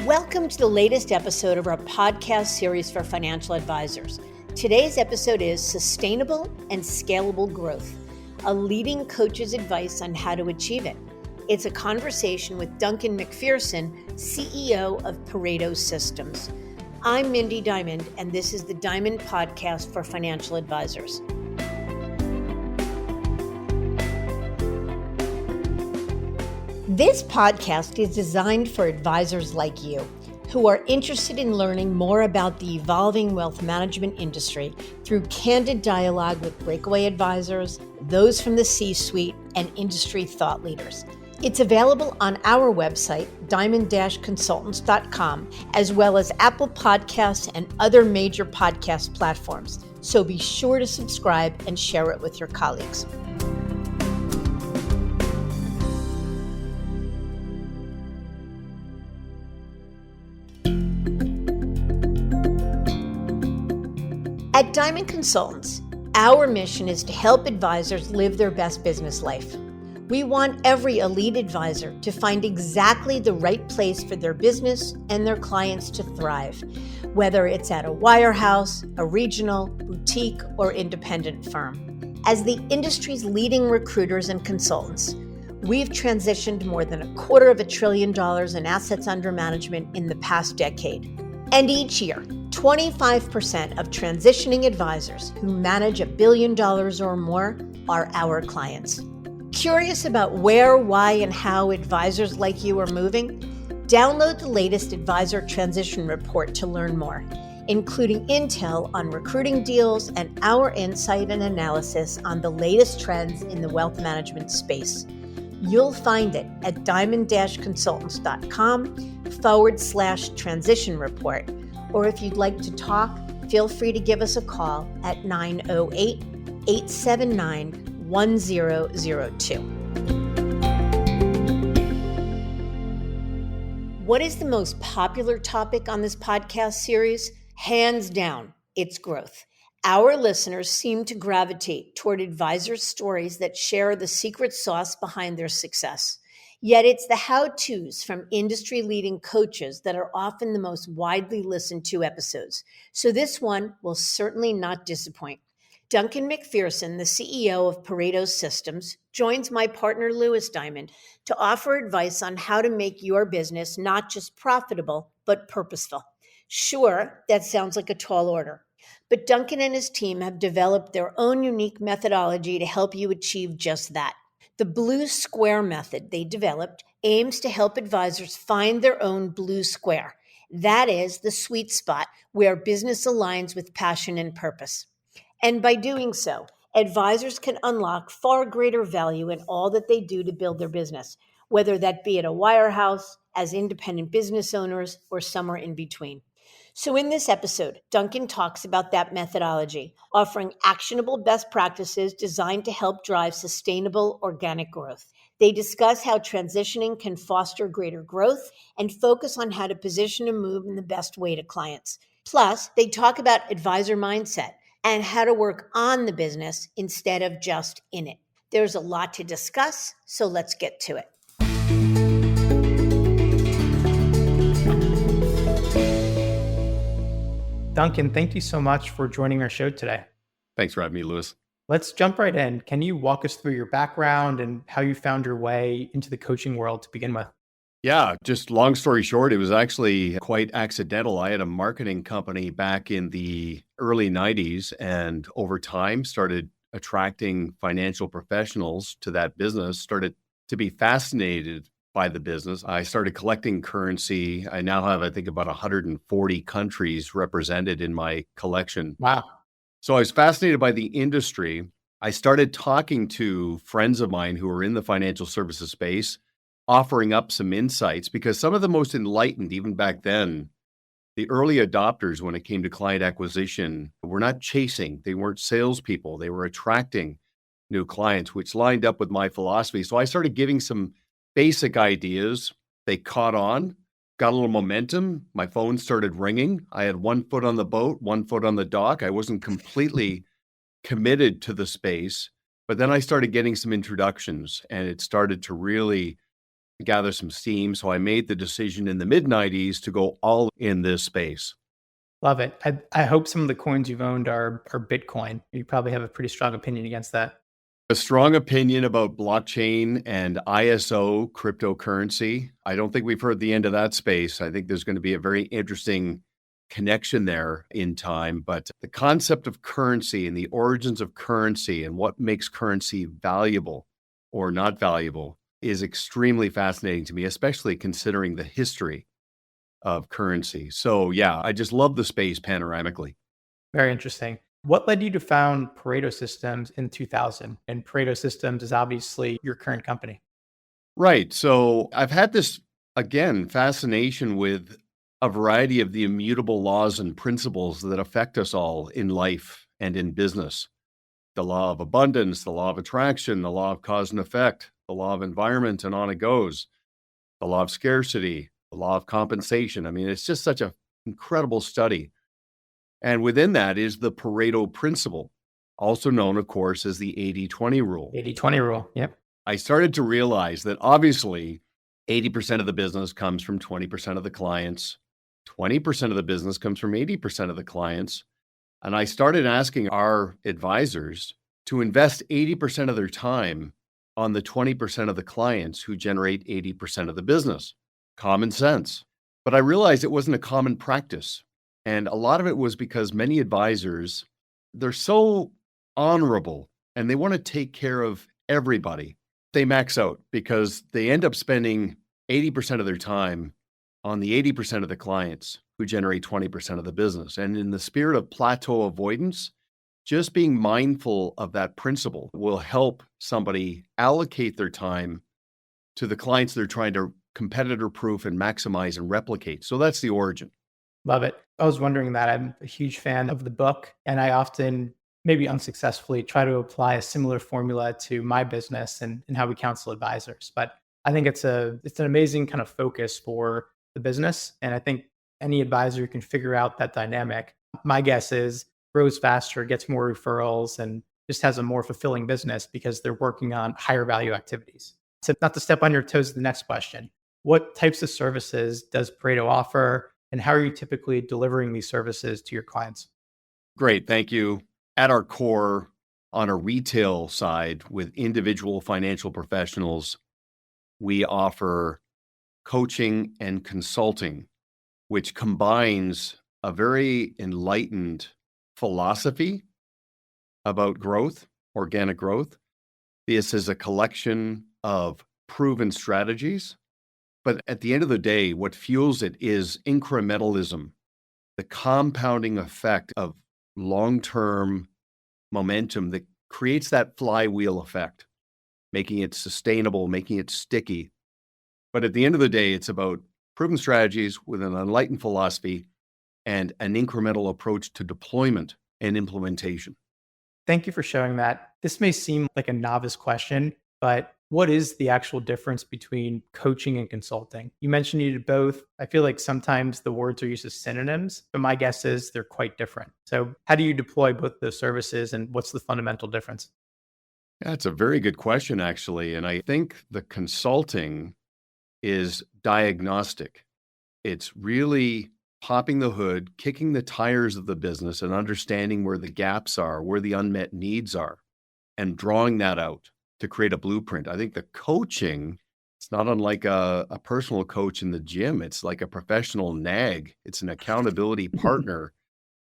Welcome to the latest episode of our podcast series for financial advisors. Today's episode is Sustainable and Scalable Growth, a leading coach's advice on how to achieve it. It's a conversation with Duncan MacPherson, CEO of Pareto Systems. I'm Mindy Diamond, and this is the Diamond Podcast for financial advisors. This podcast is designed for advisors like you who are interested in learning more about the evolving wealth management industry through candid dialogue with breakaway advisors, those from the C-suite, and industry thought leaders. It's available on our website, diamond-consultants.com, as well as Apple Podcasts and other major podcast platforms. So be sure to subscribe and share it with your colleagues. At Diamond Consultants, our mission is to help advisors live their best business life. We want every elite advisor to find exactly the right place for their business and their clients to thrive, whether it's at a wirehouse, a regional, boutique, or independent firm. As the industry's leading recruiters and consultants, we've transitioned more than $250 billion in assets under management in the past decade. And each year, 25% of transitioning advisors who manage $1 billion or more are our clients. Curious about where, why, and how advisors like you are moving? Download the latest Advisor Transition Report to learn more, including intel on recruiting deals and our insight and analysis on the latest trends in the wealth management space. You'll find it at diamond-consultants.com/transition report. Or if you'd like to talk, feel free to give us a call at 908-879-1002. What is the most popular topic on this podcast series? Hands down, it's growth. Our listeners seem to gravitate toward advisors' stories that share the secret sauce behind their success. Yet it's the how-tos from industry-leading coaches that are often the most widely listened to episodes. So this one will certainly not disappoint. Duncan MacPherson, the CEO of Pareto Systems, joins my partner Lewis Diamond to offer advice on how to make your business not just profitable, but purposeful. Sure, that sounds like a tall order, but Duncan and his team have developed their own unique methodology to help you achieve just that. The Blue Square method they developed aims to help advisors find their own blue square. That is the sweet spot where business aligns with passion and purpose. And by doing so, advisors can unlock far greater value in all that they do to build their business, whether that be at a wirehouse, as independent business owners, or somewhere in between. So in this episode, Duncan talks about that methodology, offering actionable best practices designed to help drive sustainable organic growth. They discuss how transitioning can foster greater growth and focus on how to position a move in the best way to clients. Plus, they talk about advisor mindset and how to work on the business instead of just in it. There's a lot to discuss, so let's get to it. Duncan, thank you so much for joining our show today. Thanks for having me, Lewis. Let's jump right in. Can you walk us through your background and how you found your way into the coaching world to begin with? Yeah, just long story short, it was actually quite accidental. I had a marketing company back in the early 90s and over time started attracting financial professionals to that business, started to be fascinated by the business. I started collecting currency. I now have, I think, about 140 countries represented in my collection. Wow. So I was fascinated by the industry. I started talking to friends of mine who were in the financial services space, offering up some insights because some of the most enlightened, even back then, the early adopters when it came to client acquisition were not chasing. They weren't salespeople. They were attracting new clients, which lined up with my philosophy. So I started giving some basic ideas. They caught on, got a little momentum. My phone started ringing. I had one foot on the boat, one foot on the dock. I wasn't completely committed to the space, but then I started getting some introductions and it started to really gather some steam. So I made the decision in the mid 90s to go all in this space. Love it. I hope some of the coins you've owned are Bitcoin. You probably have a pretty strong opinion against that. A strong opinion about blockchain and ISO cryptocurrency. I don't think we've heard the end of that space. I think there's going to be a very interesting connection there in time. But the concept of currency and the origins of currency and what makes currency valuable or not valuable is extremely fascinating to me, especially considering the history of currency. So yeah, I just love the space panoramically. Very interesting. What led you to found Pareto Systems in 2000? And Pareto Systems is obviously your current company. Right. So I've had this, again, fascination with a variety of the immutable laws and principles that affect us all in life and in business. The law of abundance, the law of attraction, the law of cause and effect, the law of environment, and on it goes. The law of scarcity, the law of compensation. I mean, it's just such an incredible study. And within that is the Pareto principle, also known, of course, as the 80-20 rule. 80-20 rule. Yep. I started to realize that obviously 80% of the business comes from 20% of the clients. 20% of the business comes from 80% of the clients. And I started asking our advisors to invest 80% of their time on the 20% of the clients who generate 80% of the business. Common sense. But I realized it wasn't a common practice. And a lot of it was because many advisors, they're so honorable and they want to take care of everybody. They max out because they end up spending 80% of their time on the 80% of the clients who generate 20% of the business. And in the spirit of plateau avoidance, just being mindful of that principle will help somebody allocate their time to the clients they're trying to competitor proof and maximize and replicate. So that's the origin. Love it. I was wondering that. I'm a huge fan of the book, and I often, maybe unsuccessfully, try to apply a similar formula to my business and how we counsel advisors. But I think it's an amazing kind of focus for the business. And I think any advisor who can figure out that dynamic, my guess is grows faster, gets more referrals, and just has a more fulfilling business because they're working on higher value activities. So not to step on your toes, the next question. What types of services does Pareto offer? And how are you typically delivering these services to your clients? Great. Thank you. At our core, on a retail side with individual financial professionals, we offer coaching and consulting, which combines a very enlightened philosophy about growth, organic growth. This is a collection of proven strategies. But at the end of the day, what fuels it is incrementalism, the compounding effect of long-term momentum that creates that flywheel effect, making it sustainable, making it sticky. But at the end of the day, it's about proven strategies with an enlightened philosophy and an incremental approach to deployment and implementation. Thank you for sharing that. This may seem like a novice question, but what is the actual difference between coaching and consulting? You mentioned you did both. I feel like sometimes the words are used as synonyms, but my guess is they're quite different. So how do you deploy both those services and what's the fundamental difference? That's a very good question, actually. And I think the consulting is diagnostic. It's really popping the hood, kicking the tires of the business and understanding where the gaps are, where the unmet needs are, and drawing that out to create a blueprint. I think the coaching, it's not unlike a personal coach in the gym. It's like a professional nag. It's an accountability partner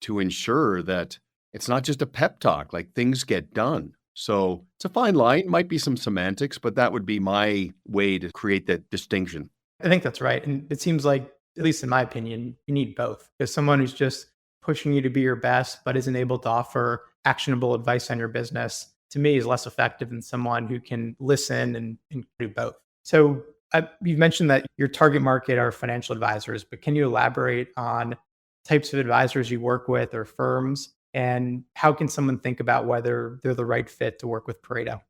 to ensure that it's not just a pep talk, like things get done. So it's a fine line, might be some semantics, but that would be my way to create that distinction. I think that's right. And it seems like, at least in my opinion, you need both. Because someone who's just pushing you to be your best, but isn't able to offer actionable advice on your business, to me, is less effective than someone who can listen and do both. So you've mentioned that your target market are financial advisors, but can you elaborate on types of advisors you work with or firms, and how can someone think about whether they're the right fit to work with Pareto?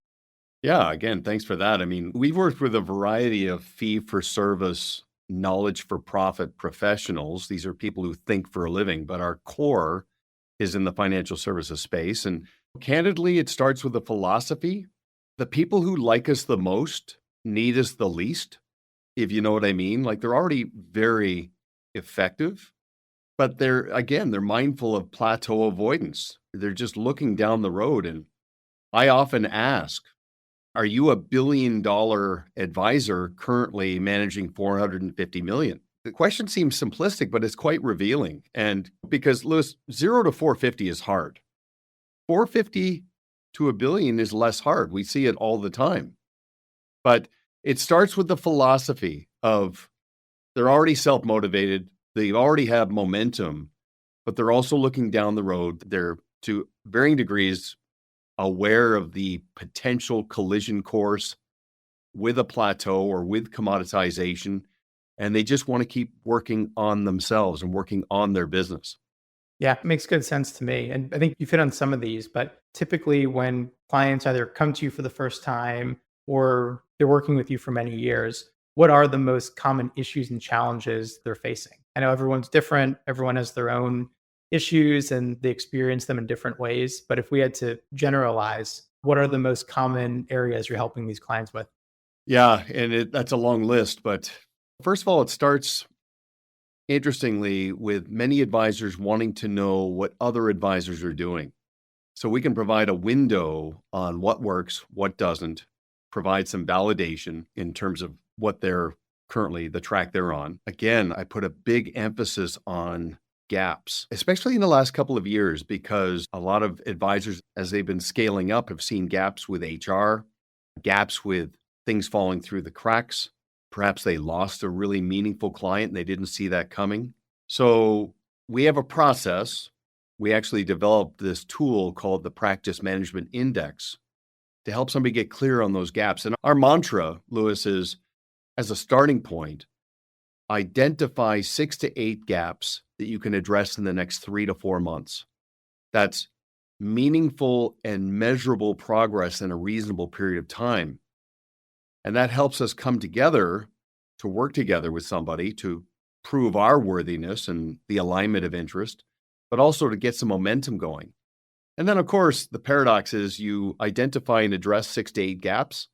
Yeah, again, thanks for that. I mean, we've worked with a variety of fee-for-service, knowledge-for-profit professionals. These are people who think for a living, but our core is in the financial services space. And candidly, it starts with a philosophy. The people who like us the most need us the least. if you know what I mean. Like they're already very effective, but they're mindful of plateau avoidance. They're just looking down the road. And I often ask, are you a $1 billion advisor currently managing 450 million? The question seems simplistic, but it's quite revealing. And because Lewis, 0 to 450 is hard. 450 to a billion is less hard. We see it all the time. But it starts with the philosophy of they're already self-motivated, they already have momentum, but they're also looking down the road. They're to varying degrees aware of the potential collision course with a plateau or with commoditization, and they just want to keep working on themselves and working on their business. Yeah, it makes good sense to me. And I think you've hit on some of these, but typically when clients either come to you for the first time or they're working with you for many years, what are the most common issues and challenges they're facing? I know everyone's different, everyone has their own issues and they experience them in different ways. But if we had to generalize, what are the most common areas you're helping these clients with? Yeah, and that's a long list, but first of all, it starts interestingly with many advisors wanting to know what other advisors are doing. So we can provide a window on what works, what doesn't, provide some validation in terms of what they're currently the track they're on. Again, I put a big emphasis on gaps, especially in the last couple of years, because a lot of advisors, as they've been scaling up, have seen gaps with HR, gaps with things falling through the cracks. Perhaps they lost a really meaningful client and they didn't see that coming. So we have a process. We actually developed this tool called the Practice Management Index to help somebody get clear on those gaps. And our mantra, Lewis, is as a starting point, identify 6 to 8 gaps that you can address in the next 3 to 4 months. That's meaningful and measurable progress in a reasonable period of time. And that helps us come together to work together with somebody to prove our worthiness and the alignment of interest, but also to get some momentum going. And then, of course, the paradox is you identify and address 6 to 8 gaps,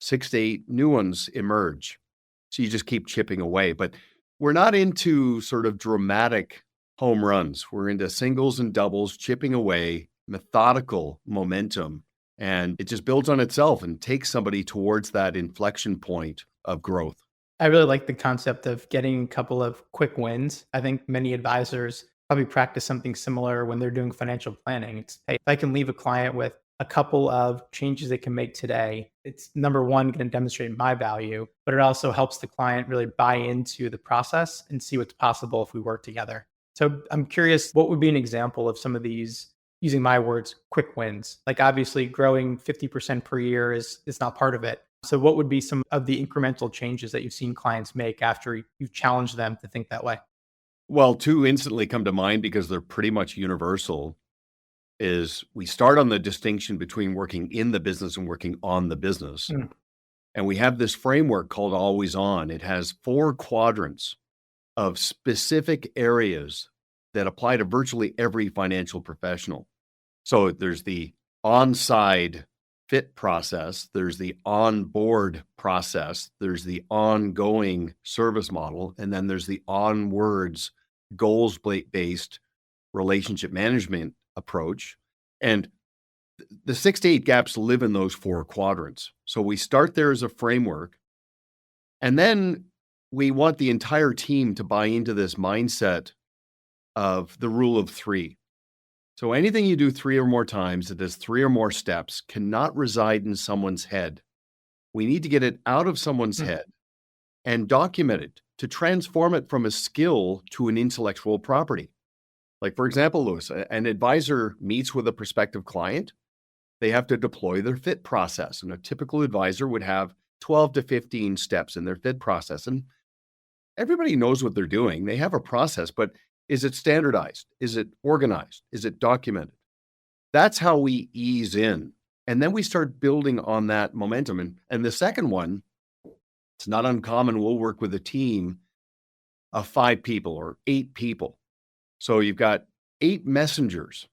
6 to 8 new ones emerge. So you just keep chipping away. But we're not into sort of dramatic home runs. We're into singles and doubles, chipping away, methodical momentum. And it just builds on itself and takes somebody towards that inflection point of growth. I really like the concept of getting a couple of quick wins. I think many advisors probably practice something similar when they're doing financial planning. It's, hey, if I can leave a client with a couple of changes they can make today, it's number one, going to demonstrate my value, but it also helps the client really buy into the process and see what's possible if we work together. So I'm curious, what would be an example of some of these, using my words, quick wins? Like obviously growing 50% per year is not part of it. So what would be some of the incremental changes that you've seen clients make after you've challenged them to think that way? Well, 2 instantly come to mind because they're pretty much universal. Is we start on the distinction between working in the business and working on the business. Mm. And we have this framework called Always On. It has 4 quadrants of specific areas that apply to virtually every financial professional. So there's the on-side fit process, there's the on-board process, there's the ongoing service model, and then there's the onwards goals-based relationship management approach. And the 6 to 8 gaps live in those 4 quadrants. So we start there as a framework, and then we want the entire team to buy into this mindset of the rule of 3. So anything you do 3 or more times that has 3 or more steps cannot reside in someone's head. We need to get it out of someone's head and document it to transform it from a skill to an intellectual property. Like, for example, Lewis, an advisor meets with a prospective client. They have to deploy their fit process. And a typical advisor would have 12 to 15 steps in their fit process. And everybody knows what they're doing. They have a process, but is it standardized? Is it organized? Is it documented? That's how we ease in. And then we start building on that momentum. And the second one, it's not uncommon. We'll work with a team of 5 people or 8 people. So you've got 8 messengers.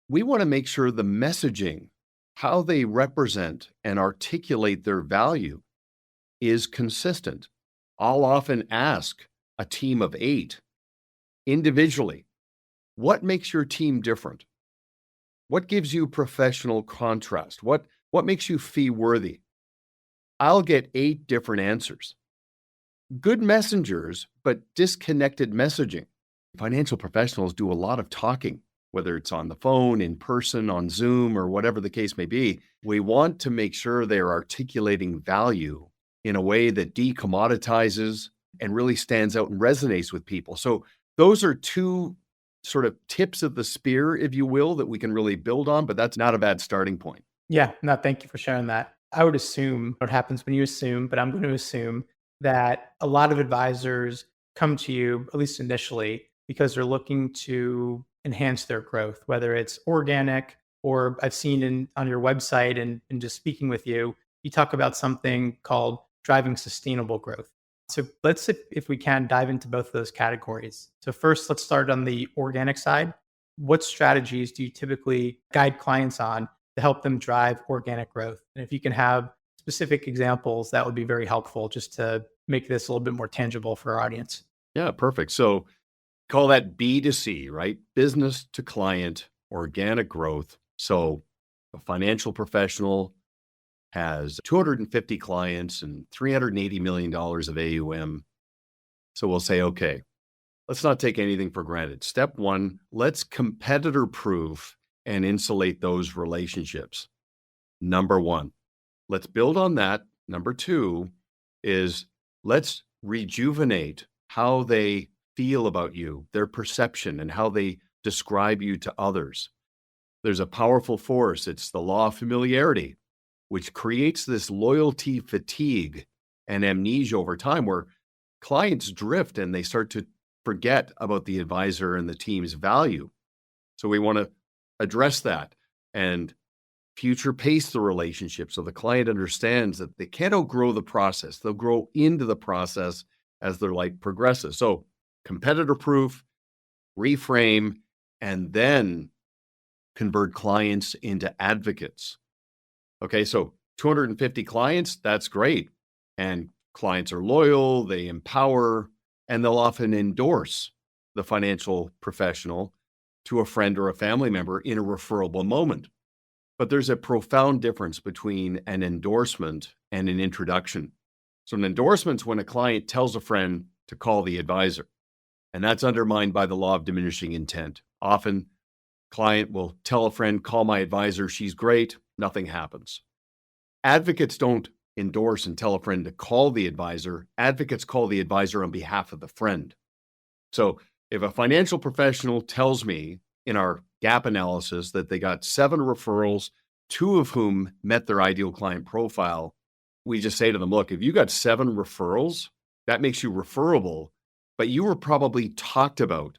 We want to make sure the messaging, how they represent and articulate their value, is consistent. I'll often ask a team of 8 individually, what makes your team different? What gives you professional contrast? What makes you fee worthy? I'll get 8 different answers. Good messengers, but disconnected messaging. Financial professionals do a lot of talking, whether it's on the phone, in person, on Zoom, or whatever the case may be. We want to make sure they're articulating value in a way that decommoditizes and really stands out and resonates with people. So those are 2 sort of tips of the spear, if you will, that we can really build on, but that's not a bad starting point. Yeah, no, thank you for sharing that. I would assume what happens when you assume, but I'm going to assume that a lot of advisors come to you, at least initially, because they're looking to enhance their growth, whether it's organic or I've seen on your website and just speaking with you, you talk about something called driving sustainable growth. So let's, if we can, dive into both of those categories. So first, let's start on the organic side. What strategies do you typically guide clients on to help them drive organic growth? And if you can have specific examples, that would be very helpful just to make this a little bit more tangible for our audience. Yeah, perfect. So call that B2C, right? Business to client, organic growth. So a financial professional has 250 clients and $380 million of AUM. So we'll say, okay, let's not take anything for granted. Step 1, let's competitor proof and insulate those relationships. Number 1, let's build on that. Number 2 is let's rejuvenate how they feel about you, their perception, and how they describe you to others. There's a powerful force. It's the law of familiarity, which creates this loyalty fatigue and amnesia over time where clients drift and they start to forget about the advisor and the team's value. So we want to address that and future pace the relationship so the client understands that they can't outgrow the process. They'll grow into the process as their life progresses. So competitor proof, reframe, and then convert clients into advocates. Okay, so 250 clients, that's great. And clients are loyal, they empower, and they'll often endorse the financial professional to a friend or a family member in a referable moment. But there's a profound difference between an endorsement and an introduction. So an endorsement's when a client tells a friend to call the advisor, and that's undermined by the law of diminishing intent. Often, client will tell a friend, call my advisor, she's great, nothing happens. Advocates don't endorse and tell a friend to call the advisor. Advocates call the advisor on behalf of the friend. So if a financial professional tells me in our gap analysis that they got 7 referrals, 2 of whom met their ideal client profile, we just say to them, look, if you got 7 referrals, that makes you referable, but you were probably talked about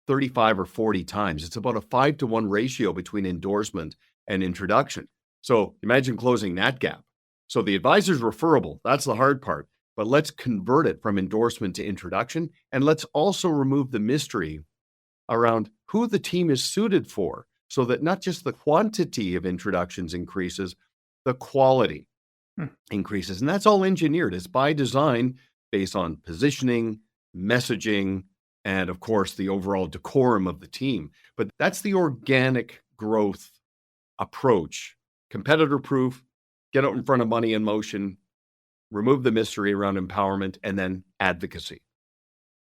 35 or 40 times. It's about a 5-to-1 ratio between endorsement and introduction. So imagine closing that gap. So the advisor's referable, that's the hard part, but let's convert it from endorsement to introduction. And let's also remove the mystery around who the team is suited for so that not just the quantity of introductions increases, the quality increases. And that's all engineered. It's by design based on positioning, messaging, and of course, the overall decorum of the team. But that's the organic growth approach. Competitor proof, get out in front of money in motion, remove the mystery around empowerment, and then advocacy.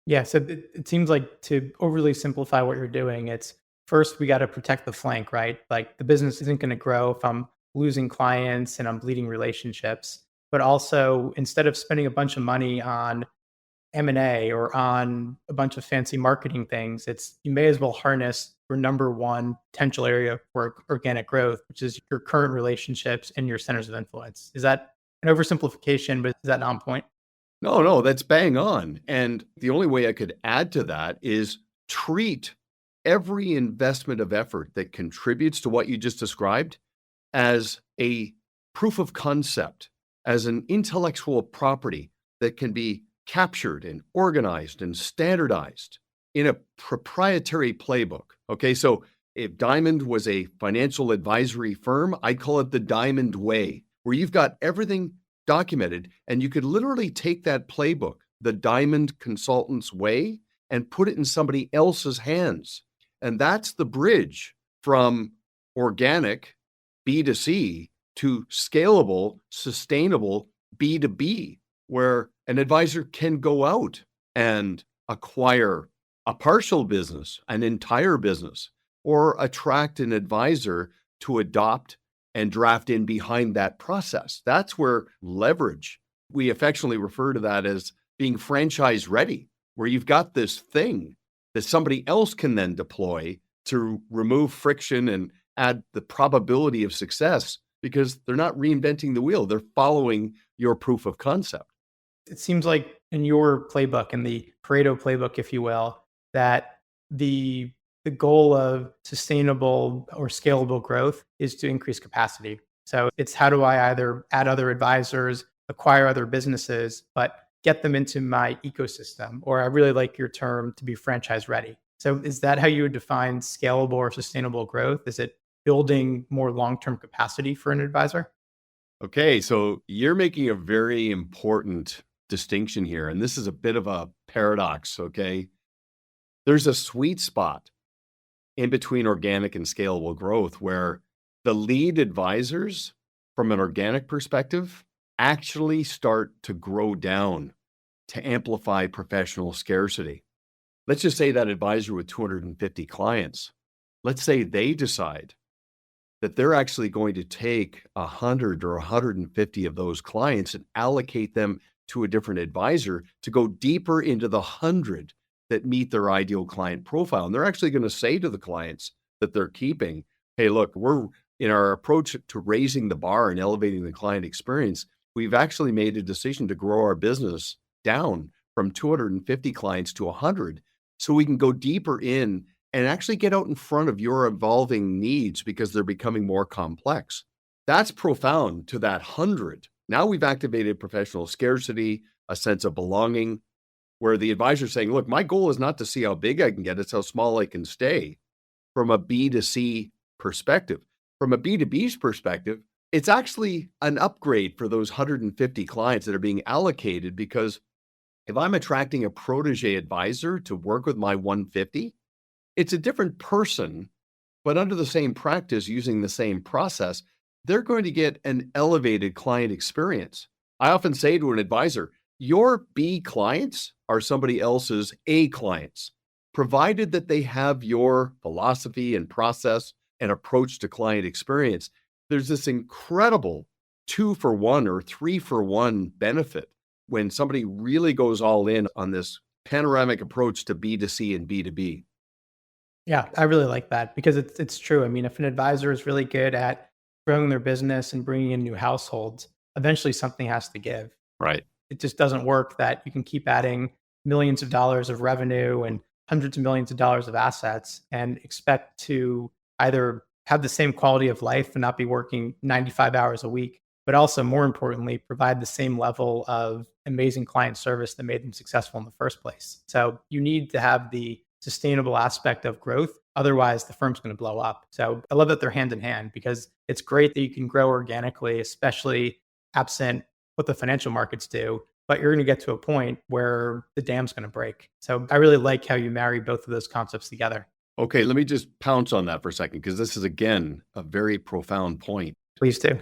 Yeah, so it seems like to overly simplify what you're doing, it's first we got to protect the flank, right? Like the business isn't going to grow if I'm losing clients and I'm bleeding relationships. But also, instead of spending a bunch of money on M&A or on a bunch of fancy marketing things, it's you may as well harness your number one potential area for organic growth, which is your current relationships and your centers of influence. Is that an oversimplification, but is that on point? No, that's bang on. And the only way I could add to that is treat every investment of effort that contributes to what you just described as a proof of concept, as an intellectual property that can be captured and organized and standardized in a proprietary playbook. Okay, so if Diamond was a financial advisory firm, I'd call it the Diamond Way, where you've got everything documented and you could literally take that playbook the diamond consultant's way and put it in somebody else's hands. And that's the bridge from organic B2C to scalable, sustainable B2B, where an advisor can go out and acquire a partial business, an entire business, or attract an advisor to adopt and draft in behind that process. That's where leverage, we affectionately refer to that as being franchise ready, where you've got this thing that somebody else can then deploy to remove friction and add the probability of success, because they're not reinventing the wheel. They're following your proof of concept. It seems like in your playbook, in the Pareto playbook, if you will, that the goal of sustainable or scalable growth is to increase capacity. So it's how do I either add other advisors, acquire other businesses, but get them into my ecosystem, or I really like your term to be franchise ready. So is that how you would define scalable or sustainable growth? Is it building more long-term capacity for an advisor? Okay, so you're making a very important distinction here, and this is a bit of a paradox, okay? There's a sweet spot in between organic and scalable growth where the lead advisors, from an organic perspective, actually start to grow down to amplify professional scarcity. Let's just say that advisor with 250 clients, let's say they decide that they're actually going to take 100 or 150 of those clients and allocate them to a different advisor to go deeper into the 100 that meet their ideal client profile. And they're actually going to say to the clients that they're keeping, hey, look, we're in our approach to raising the bar and elevating the client experience, we've actually made a decision to grow our business down from 250 clients to 100 so we can go deeper in and actually get out in front of your evolving needs because they're becoming more complex. That's profound to that 100. Now we've activated professional scarcity, a sense of belonging, where the advisor is saying, look, my goal is not to see how big I can get, it's how small I can stay from a B2C perspective. From a B2B's perspective, it's actually an upgrade for those 150 clients that are being allocated, because if I'm attracting a protege advisor to work with my 150, it's a different person, but under the same practice, using the same process, they're going to get an elevated client experience. I often say to an advisor, your B clients are somebody else's A clients, provided that they have your philosophy and process and approach to client experience. There's this incredible 2-for-1 or 3-for-1 benefit when somebody really goes all in on this panoramic approach to B2C and B2B. Yeah, I really like that because it's true. I mean, if an advisor is really good at growing their business and bringing in new households, eventually something has to give. Right. It just doesn't work that you can keep adding millions of dollars of revenue and hundreds of millions of dollars of assets and expect to either have the same quality of life and not be working 95 hours a week, but also more importantly, provide the same level of amazing client service that made them successful in the first place. So you need to have the sustainable aspect of growth. Otherwise, the firm's going to blow up. So I love that they're hand in hand because it's great that you can grow organically, especially absent what the financial markets do. But you're going to get to a point where the dam's going to break. So I really like how you marry both of those concepts together. Okay, let me just pounce on that for a second, because this is, again, a very profound point. Please do.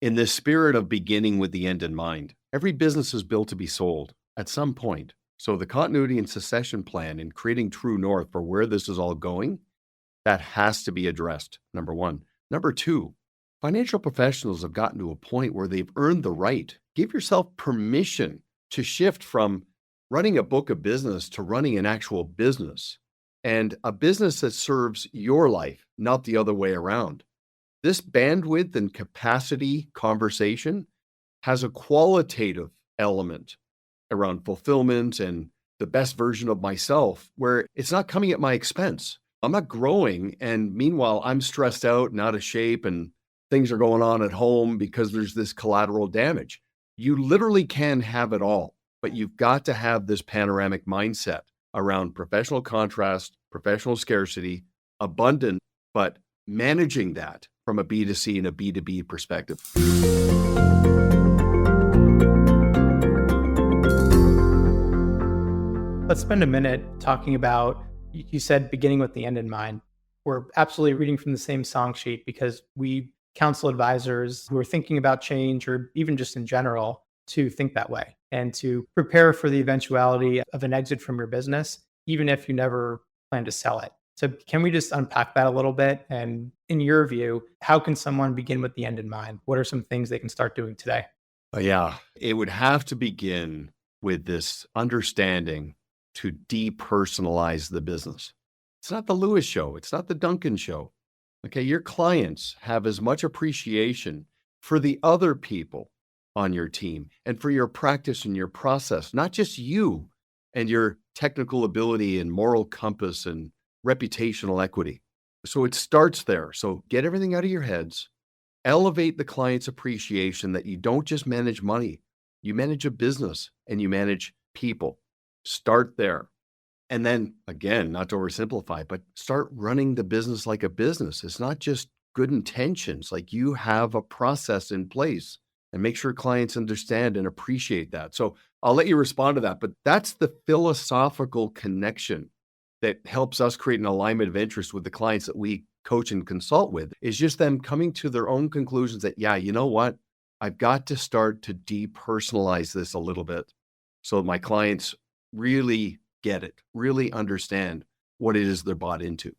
In the spirit of beginning with the end in mind, every business is built to be sold at some point. So the continuity and succession plan and creating true north for where this is all going, that has to be addressed, number one. Number two, financial professionals have gotten to a point where they've earned the right. Give yourself permission to shift from running a book of business to running an actual business, and a business that serves your life, not the other way around. This bandwidth and capacity conversation has a qualitative element around fulfillment and the best version of myself, where it's not coming at my expense. I'm not growing, and meanwhile, I'm stressed out and out of shape, and things are going on at home because there's this collateral damage. You literally can have it all, but you've got to have this panoramic mindset around professional contrast, professional scarcity, abundant, but managing that from a B2C and a B2B perspective. Let's spend a minute talking about, you said beginning with the end in mind. We're absolutely reading from the same song sheet because we counsel advisors who are thinking about change or even just in general to think that way and to prepare for the eventuality of an exit from your business, even if you never plan to sell it. So, can we just unpack that a little bit? And in your view, how can someone begin with the end in mind? What are some things they can start doing today? Yeah, it would have to begin with this understanding to depersonalize the business. It's not the Lewis show. It's not the Duncan show. Okay. Your clients have as much appreciation for the other people on your team and for your practice and your process, not just you and your technical ability and moral compass and reputational equity. So it starts there. So get everything out of your heads, elevate the client's appreciation that you don't just manage money, you manage a business and you manage people. Start there. And then again, not to oversimplify, but start running the business like a business. It's not just good intentions. Like, you have a process in place, and make sure clients understand and appreciate that. So I'll let you respond to that, but that's the philosophical connection that helps us create an alignment of interest with the clients that we coach and consult with, is just them coming to their own conclusions that, yeah, you know what? I've got to start to depersonalize this a little bit so my clients really get it, really understand what it is they're bought into.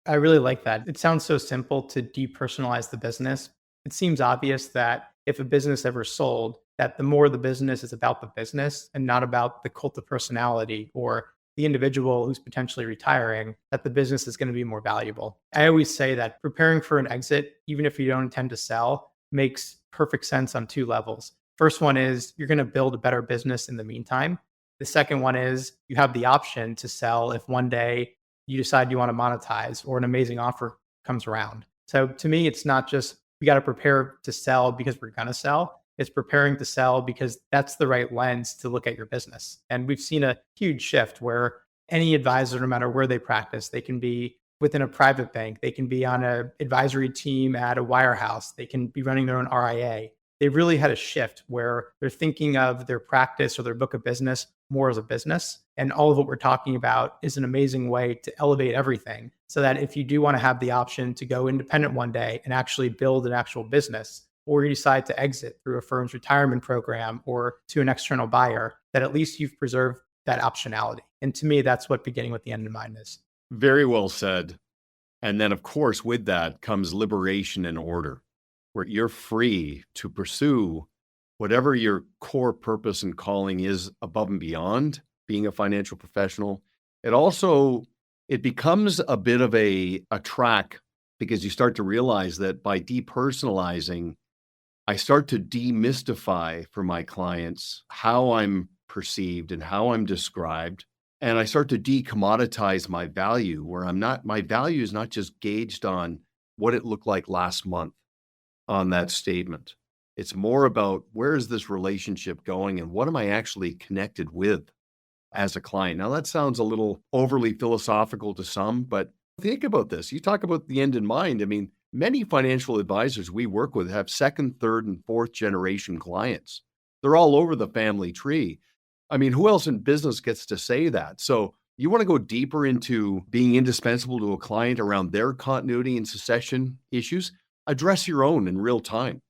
I really like that. It sounds so simple to depersonalize the business. It seems obvious that if a business ever sold, that the more the business is about the business and not about the cult of personality or the individual who's potentially retiring, that the business is going to be more valuable. I always say that preparing for an exit, even if you don't intend to sell, makes perfect sense on two levels. First one is you're going to build a better business in the meantime. The second one is you have the option to sell if one day you decide you want to monetize or an amazing offer comes around. So to me, it's not just we got to prepare to sell because we're going to sell. It's preparing to sell because that's the right lens to look at your business. And we've seen a huge shift where any advisor, no matter where they practice, they can be within a private bank, they can be on an advisory team at a wirehouse, they can be running their own RIA. They've really had a shift where they're thinking of their practice or their book of business more as a business. And all of what we're talking about is an amazing way to elevate everything so that if you do want to have the option to go independent one day and actually build an actual business, or you decide to exit through a firm's retirement program or to an external buyer, that at least you've preserved that optionality. And to me, that's what beginning with the end in mind is. Very well said. And then, of course, with that comes liberation and order, where you're free to pursue whatever your core purpose and calling is above and beyond being a financial professional. It becomes a bit of a track, because you start to realize that by depersonalizing, I start to demystify for my clients how I'm perceived and how I'm described. And I start to decommoditize my value, where my value is not just gauged on what it looked like last month on that statement. It's more about, where is this relationship going and what am I actually connected with as a client? Now, that sounds a little overly philosophical to some, but think about this. You talk about the end in mind. I mean, many financial advisors we work with have second, third, and fourth generation clients. They're all over the family tree. I mean, who else in business gets to say that? So you want to go deeper into being indispensable to a client around their continuity and succession issues? Address your own in real time.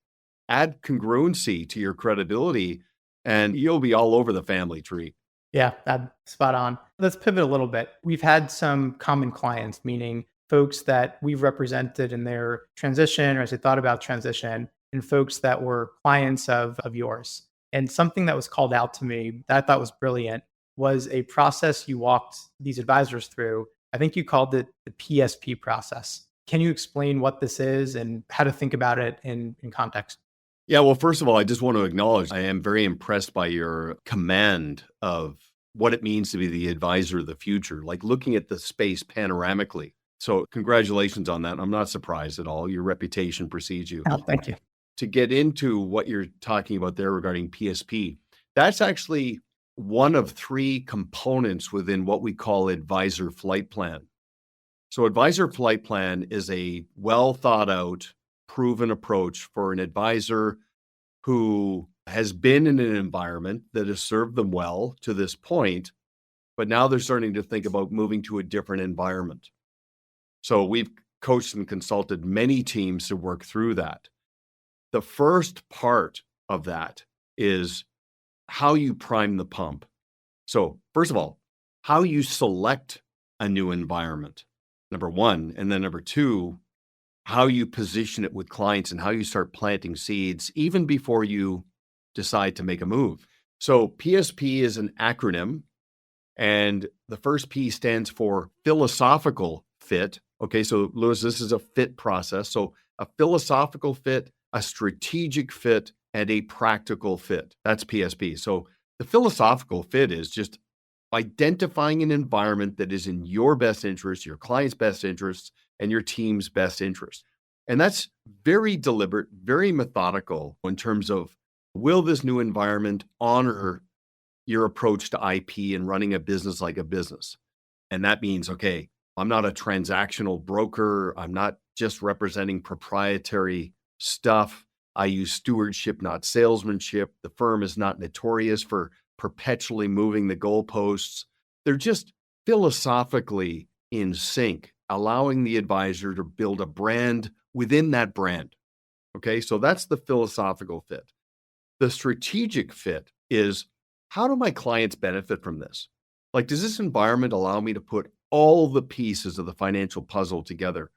Add congruency to your credibility, and you'll be all over the family tree. Yeah, that's spot on. Let's pivot a little bit. We've had some common clients, meaning folks that we've represented in their transition or as they thought about transition, and folks that were clients of yours. And something that was called out to me that I thought was brilliant was a process you walked these advisors through. I think you called it the PSP process. Can you explain what this is and how to think about it in context? Yeah, well, first of all, I just want to acknowledge I am very impressed by your command of what it means to be the advisor of the future, like looking at the space panoramically. So congratulations on that. I'm not surprised at all. Your reputation precedes you. Oh, thank you. To get into what you're talking about there regarding PSP, that's actually one of three components within what we call advisor flight plan. So advisor flight plan is a well thought out, proven approach for an advisor who has been in an environment that has served them well to this point, but now they're starting to think about moving to a different environment. So we've coached and consulted many teams to work through that. The first part of that is how you prime the pump. So first of all, how you select a new environment, number one, and then number two, how you position it with clients and how you start planting seeds even before you decide to make a move. So PSP is an acronym, and the first P stands for philosophical fit. Okay, so Lewis, this is a fit process. So a philosophical fit, a strategic fit, and a practical fit. That's PSP. So the philosophical fit is just identifying an environment that is in your best interest, your client's best interests, and your team's best interest. And that's very deliberate, very methodical in terms of, will this new environment honor your approach to IP and running a business like a business? And that means, okay, I'm not a transactional broker. I'm not just representing proprietary stuff. I use stewardship, not salesmanship. The firm is not notorious for perpetually moving the goalposts. They're just philosophically in sync, allowing the advisor to build a brand within that brand. Okay, so that's the philosophical fit. The strategic fit is, how do my clients benefit from this? Like, does this environment allow me to put all the pieces of the financial puzzle together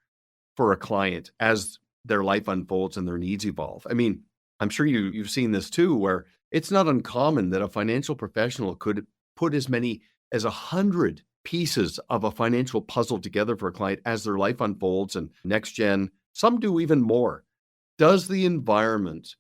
for a client as their life unfolds and their needs evolve? I mean, I'm sure you've seen this too, where it's not uncommon that a financial professional could put as many as 100 pieces of a financial puzzle together for a client as their life unfolds, and next gen, some do even more. Does the environment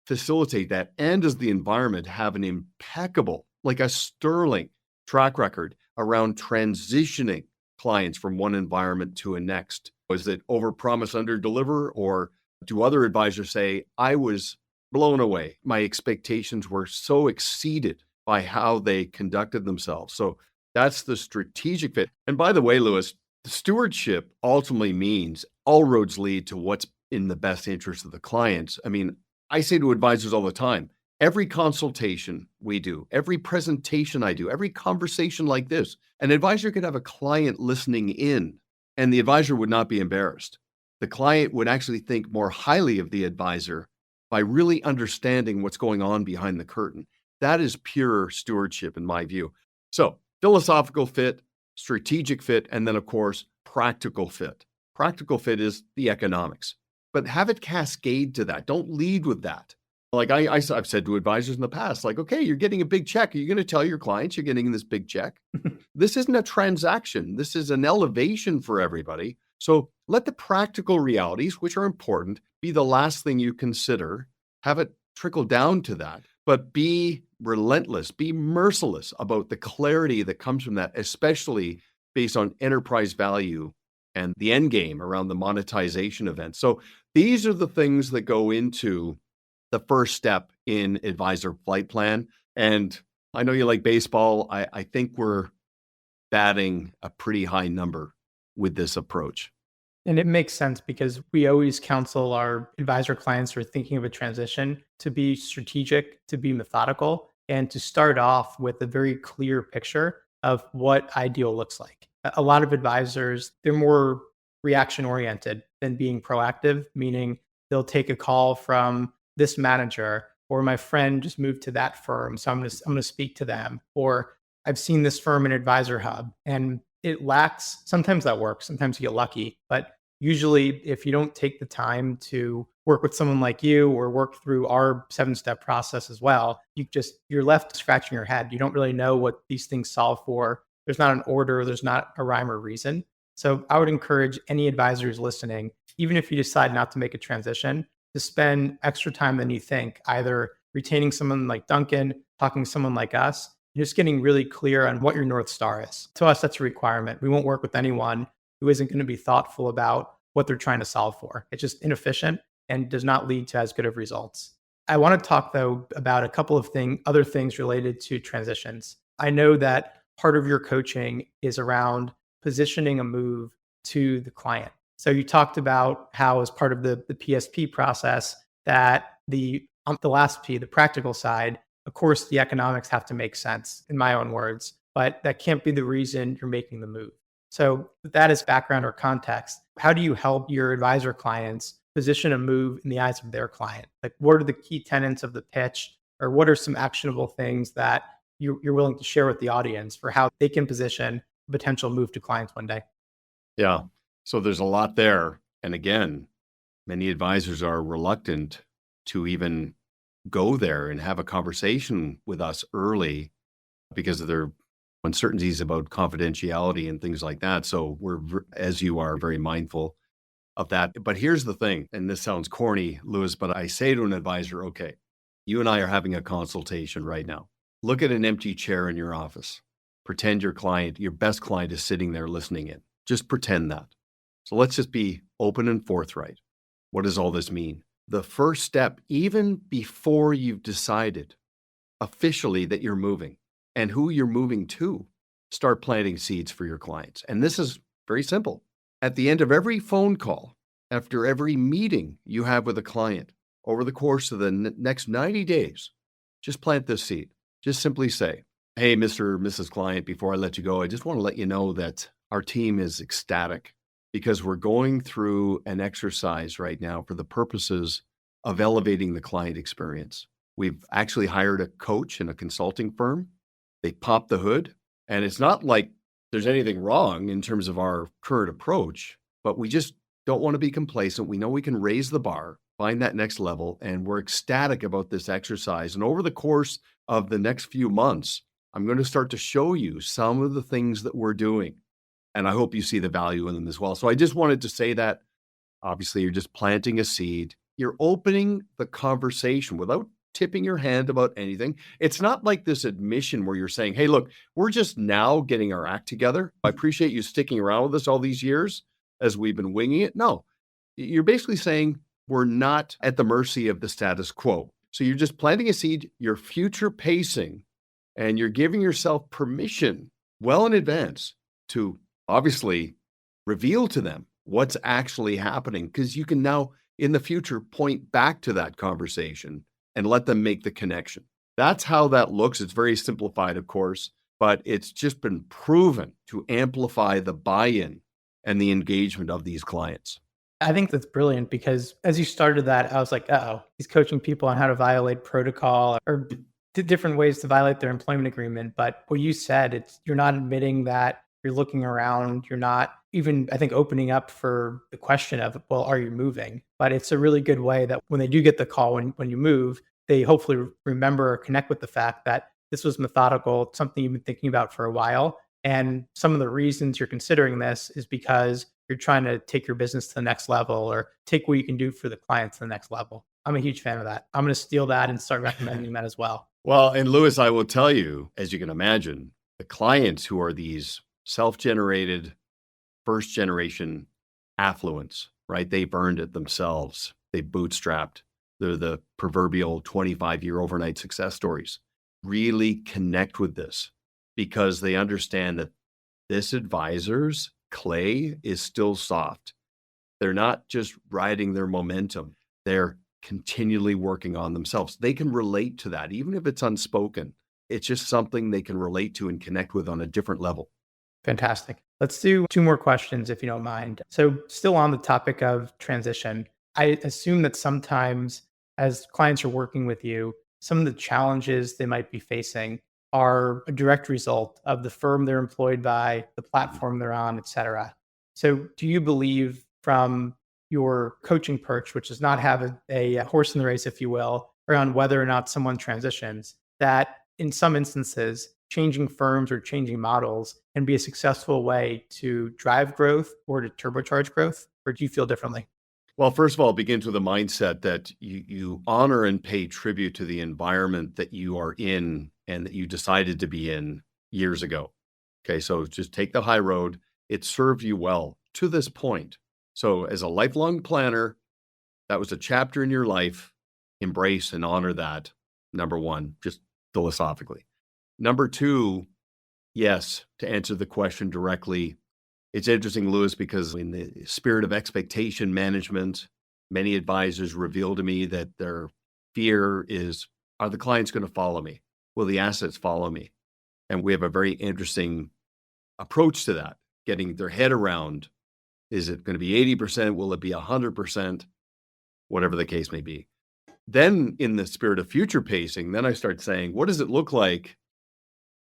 facilitate that? And does the environment have an impeccable, like a sterling track record around transitioning clients from one environment to a next? Was it overpromise, underdeliver, or do other advisors say, I was blown away. My expectations were so exceeded by how they conducted themselves. So that's the strategic fit. And by the way, Lewis, the stewardship ultimately means all roads lead to what's in the best interest of the clients. I mean, I say to advisors all the time, every consultation we do, every presentation I do, every conversation like this, an advisor could have a client listening in and the advisor would not be embarrassed. The client would actually think more highly of the advisor by really understanding what's going on behind the curtain. That is pure stewardship in my view. So philosophical fit, strategic fit, and then of course, practical fit. Practical fit is the economics, but have it cascade to that. Don't lead with that. Like I've said to advisors in the past, like, okay, you're getting a big check. Are you going to tell your clients you're getting this big check? This isn't a transaction. This is an elevation for everybody. So let the practical realities, which are important, be the last thing you consider. Have it trickle down to that, but be relentless, be merciless about the clarity that comes from that, especially based on enterprise value and the end game around the monetization event. So these are the things that go into the first step in advisor flight plan. And I know you like baseball. I think we're batting a pretty high number with this approach. And it makes sense because we always counsel our advisor clients who are thinking of a transition to be strategic, to be methodical, and to start off with a very clear picture of what ideal looks like. A lot of advisors, they're more reaction oriented than being proactive, meaning they'll take a call from this manager, or my friend just moved to that firm, so I'm going to speak to them, or I've seen this firm in Advisor Hub, and it lacks. Sometimes that works. Sometimes you get lucky, but usually, if you don't take the time to work with someone like you or work through our 7-step process as well, you're left scratching your head. You don't really know what these things solve for. There's not an order. There's not a rhyme or reason. So I would encourage any advisors listening, even if you decide not to make a transition, to spend extra time than you think, either retaining someone like Duncan, talking to someone like us, just getting really clear on what your North Star is. To us, that's a requirement. We won't work with anyone who isn't going to be thoughtful about what they're trying to solve for. It's just inefficient and does not lead to as good of results. I want to talk, though, about a couple of other things related to transitions. I know that part of your coaching is around positioning a move to the client. So you talked about how, as part of the PSP process, that the last P, the practical side, of course, the economics have to make sense, in my own words. but that can't be the reason you're making the move. So with that as background or context, how do you help your advisor clients position a move in the eyes of their client? Like, what are the key tenets of the pitch, or what are some actionable things that you're willing to share with the audience for how they can position a potential move to clients one day? Yeah. So there's a lot there. And again, many advisors are reluctant to even go there and have a conversation with us early because of their uncertainties about confidentiality and things like that. So we're, as you are, very mindful of that. But here's the thing, and this sounds corny, Lewis, but I say to an advisor, okay, you and I are having a consultation right now. Look at an empty chair in your office. Pretend your client, your best client, is sitting there listening in. Just pretend that. So let's just be open and forthright. What does all this mean? The first step, even before you've decided officially that you're moving and who you're moving to, start planting seeds for your clients. And this is very simple. At the end of every phone call, after every meeting you have with a client, over the course of the next 90 days, just plant this seed. Just simply say, hey, Mr. or Mrs. Client, before I let you go, I just want to let you know that our team is ecstatic because we're going through an exercise right now for the purposes of elevating the client experience. We've actually hired a coach in a consulting firm. They popped the hood, and it's not like there's anything wrong in terms of our current approach, but we just don't want to be complacent. We know we can raise the bar, find that next level, and we're ecstatic about this exercise. And over the course of the next few months, I'm going to start to show you some of the things that we're doing. And I hope you see the value in them as well. So I just wanted to say that. Obviously, you're just planting a seed. You're opening the conversation without tipping your hand about anything. It's not like this admission where you're saying, hey, look, we're just now getting our act together. I appreciate you sticking around with us all these years as we've been winging it. No, you're basically saying we're not at the mercy of the status quo. So you're just planting a seed, you're future pacing, and you're giving yourself permission well in advance to obviously reveal to them what's actually happening, because you can now in the future point back to that conversation and let them make the connection. That's how that looks. It's very simplified, of course, but it's just been proven to amplify the buy-in and the engagement of these clients. I think that's brilliant because as you started that, I was like, uh-oh, he's coaching people on how to violate protocol or different ways to violate their employment agreement. But what you said, it's you're not admitting that you're looking around. You're not even, I think, opening up for the question of, well, are you moving? But it's a really good way that when they do get the call when you move, they hopefully remember or connect with the fact that this was methodical, something you've been thinking about for a while. And some of the reasons you're considering this is because you're trying to take your business to the next level or take what you can do for the clients to the next level. I'm a huge fan of that. I'm going to steal that and start recommending that as well. Well, and Lewis, I will tell you, as you can imagine, the clients who are these self-generated first generation affluents, right? They've earned it themselves. They bootstrapped. They're the proverbial 25-year overnight success stories. Really connect with this because they understand that this advisor's clay is still soft. They're not just riding their momentum. They're continually working on themselves. They can relate to that, even if it's unspoken. It's just something they can relate to and connect with on a different level. Fantastic. Let's do 2 more questions, if you don't mind. So still on the topic of transition, I assume that sometimes as clients are working with you, some of the challenges they might be facing are a direct result of the firm they're employed by, the platform they're on, et cetera. So do you believe from your coaching perch, which does not have a horse in the race, if you will, around whether or not someone transitions, that in some instances, changing firms or changing models can be a successful way to drive growth or to turbocharge growth? Or do you feel differently? Well, first of all, it begins with a mindset that you honor and pay tribute to the environment that you are in and that you decided to be in years ago. Okay, so just take the high road. It served you well to this point. So as a lifelong planner, that was a chapter in your life. Embrace and honor that, number one, just philosophically. Number two, yes, to answer the question directly, it's interesting, Lewis, because in the spirit of expectation management, many advisors reveal to me that their fear is, are the clients going to follow me? Will the assets follow me? And we have a very interesting approach to that, getting their head around, is it going to be 80%? Will it be 100%? Whatever the case may be. Then in the spirit of future pacing, then I start saying, what does it look like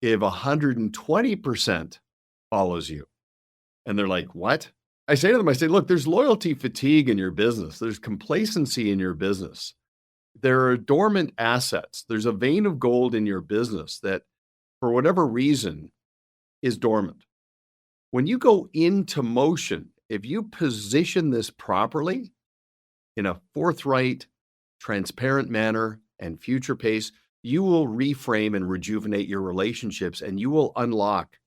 if 120% follows you? And they're like, what? I say to them, look, there's loyalty fatigue in your business. There's complacency in your business. There are dormant assets. There's a vein of gold in your business that, for whatever reason, is dormant. When you go into motion, if you position this properly in a forthright, transparent manner and future pace, you will reframe and rejuvenate your relationships, and you will unlock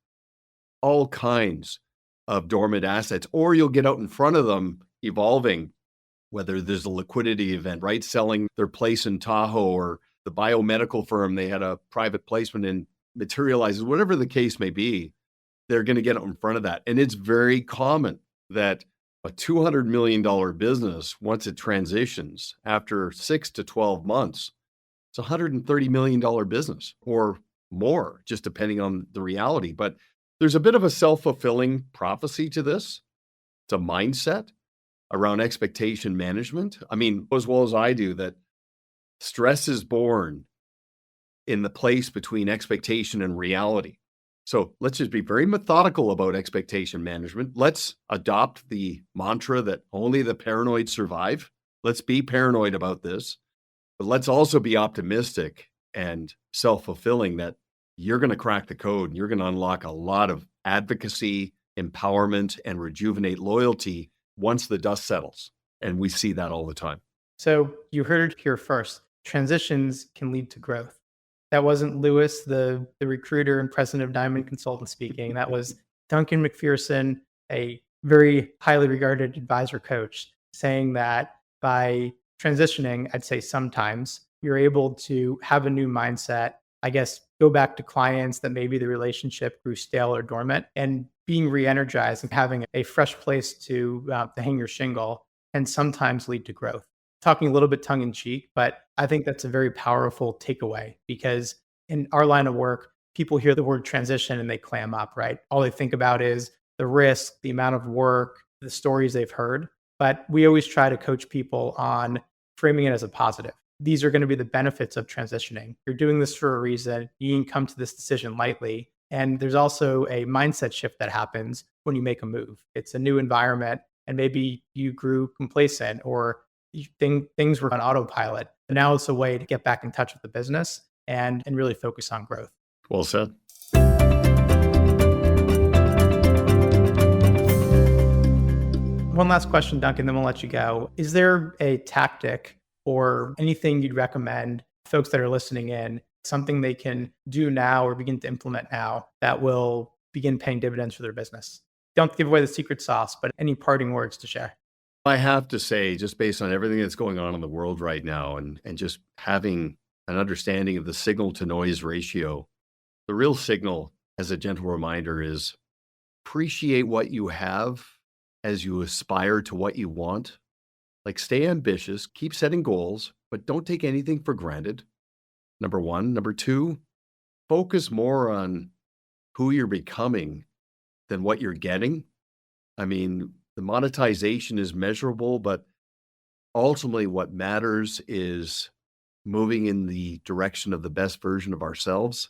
all kinds of dormant assets, or you'll get out in front of them evolving, whether there's a liquidity event, right? Selling their place in Tahoe, or the biomedical firm they had a private placement in materializes, whatever the case may be, they're going to get out in front of that. And it's very common that a $200 million business, once it transitions after 6 to 12 months, it's a $130 million business or more, just depending on the reality. But there's a bit of a self-fulfilling prophecy to this. It's a mindset around expectation management. I mean, as well as I do, that stress is born in the place between expectation and reality. So let's just be very methodical about expectation management. Let's adopt the mantra that only the paranoid survive. Let's be paranoid about this, but let's also be optimistic and self-fulfilling that you're going to crack the code and you're going to unlock a lot of advocacy, empowerment, and rejuvenate loyalty once the dust settles. And we see that all the time. So you heard it here first. Transitions can lead to growth. That wasn't Lewis, the recruiter and president of Diamond Consultant speaking. That was Duncan MacPherson, a very highly regarded advisor coach, saying that by transitioning, I'd say sometimes you're able to have a new mindset, I guess, go back to clients that maybe the relationship grew stale or dormant, and being re-energized and having a fresh place to hang your shingle can sometimes lead to growth. Talking a little bit tongue in cheek, but I think that's a very powerful takeaway, because in our line of work, people hear the word transition and they clam up, right? All they think about is the risk, the amount of work, the stories they've heard. But we always try to coach people on framing it as a positive. These are going to be the benefits of transitioning. You're doing this for a reason. You didn't come to this decision lightly. And there's also a mindset shift that happens when you make a move. It's a new environment, and maybe you grew complacent, or things were on autopilot. And now it's a way to get back in touch with the business and really focus on growth. Well said. One last question, Duncan, then we'll let you go. Is there a tactic or anything you'd recommend folks that are listening in, something they can do now or begin to implement now that will begin paying dividends for their business? Don't give away the secret sauce, but any parting words to share? I have to say, just based on everything that's going on in the world right now, and just having an understanding of the signal to noise ratio, the real signal, as a gentle reminder, is appreciate what you have as you aspire to what you want. Like, stay ambitious, keep setting goals, but don't take anything for granted. Number one. Number two, focus more on who you're becoming than what you're getting. I mean, the monetization is measurable, but ultimately what matters is moving in the direction of the best version of ourselves,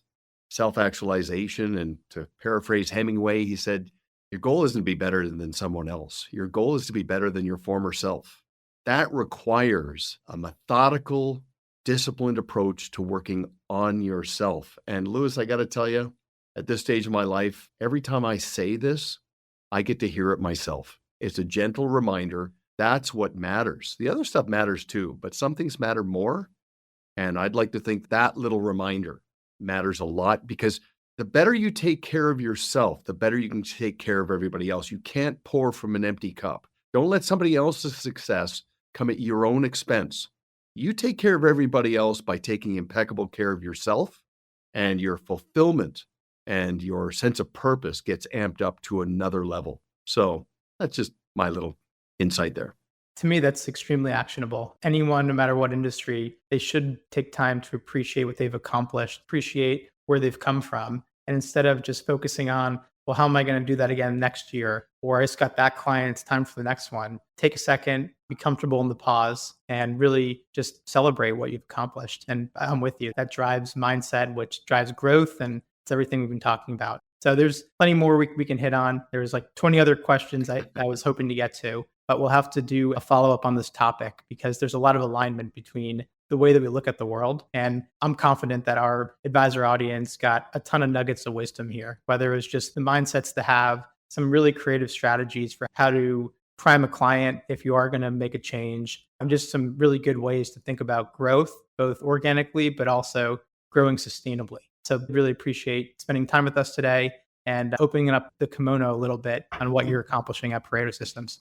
self-actualization. And to paraphrase Hemingway, he said, your goal isn't to be better than someone else. Your goal is to be better than your former self. That requires a methodical, disciplined approach to working on yourself. And Lewis, I got to tell you, at this stage of my life, every time I say this, I get to hear it myself. It's a gentle reminder. That's what matters. The other stuff matters too, but some things matter more. And I'd like to think that little reminder matters a lot, because the better you take care of yourself, the better you can take care of everybody else. You can't pour from an empty cup. Don't let somebody else's success come at your own expense. You take care of everybody else by taking impeccable care of yourself, and your fulfillment and your sense of purpose gets amped up to another level. So that's just my little insight there. To me, that's extremely actionable. Anyone, no matter what industry, they should take time to appreciate what they've accomplished, appreciate where they've come from, And instead of just focusing on, well, how am I going to do that again next year? Or I just got that client, it's time for the next one. Take a second, be comfortable in the pause, and really just celebrate what you've accomplished. And I'm with you. That drives mindset, which drives growth. And it's everything we've been talking about. So there's plenty more we can hit on. There's like 20 other questions I was hoping to get to, but we'll have to do a follow-up on this topic because there's a lot of alignment between the way that we look at the world. And I'm confident that our advisor audience got a ton of nuggets of wisdom here, whether it was just the mindsets to have, some really creative strategies for how to prime a client if you are going to make a change, and just some really good ways to think about growth, both organically, but also growing sustainably. So really appreciate spending time with us today and opening up the kimono a little bit on what you're accomplishing at Pareto Systems.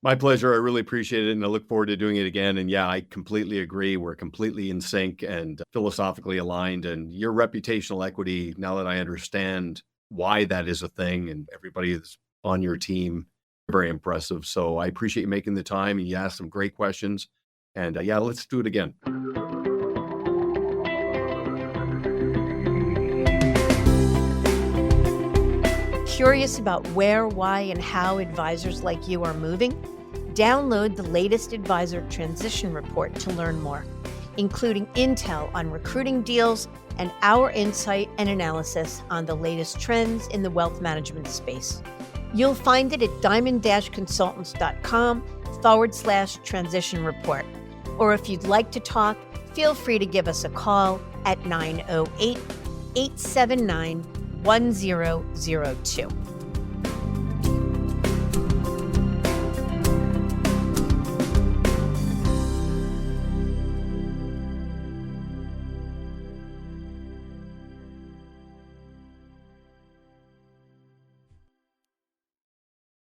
My pleasure. I really appreciate it. And I look forward to doing it again. And yeah, I completely agree. We're completely in sync and philosophically aligned. And your reputational equity, now that I understand why that is a thing and everybody that's on your team, very impressive. So I appreciate you making the time. You asked some great questions. And yeah, let's do it again. Curious about where, why, and how advisors like you are moving? Download the latest Advisor Transition Report to learn more, including intel on recruiting deals and our insight and analysis on the latest trends in the wealth management space. You'll find it at diamond-consultants.com/transition report. Or if you'd like to talk, feel free to give us a call at 908-879-1002.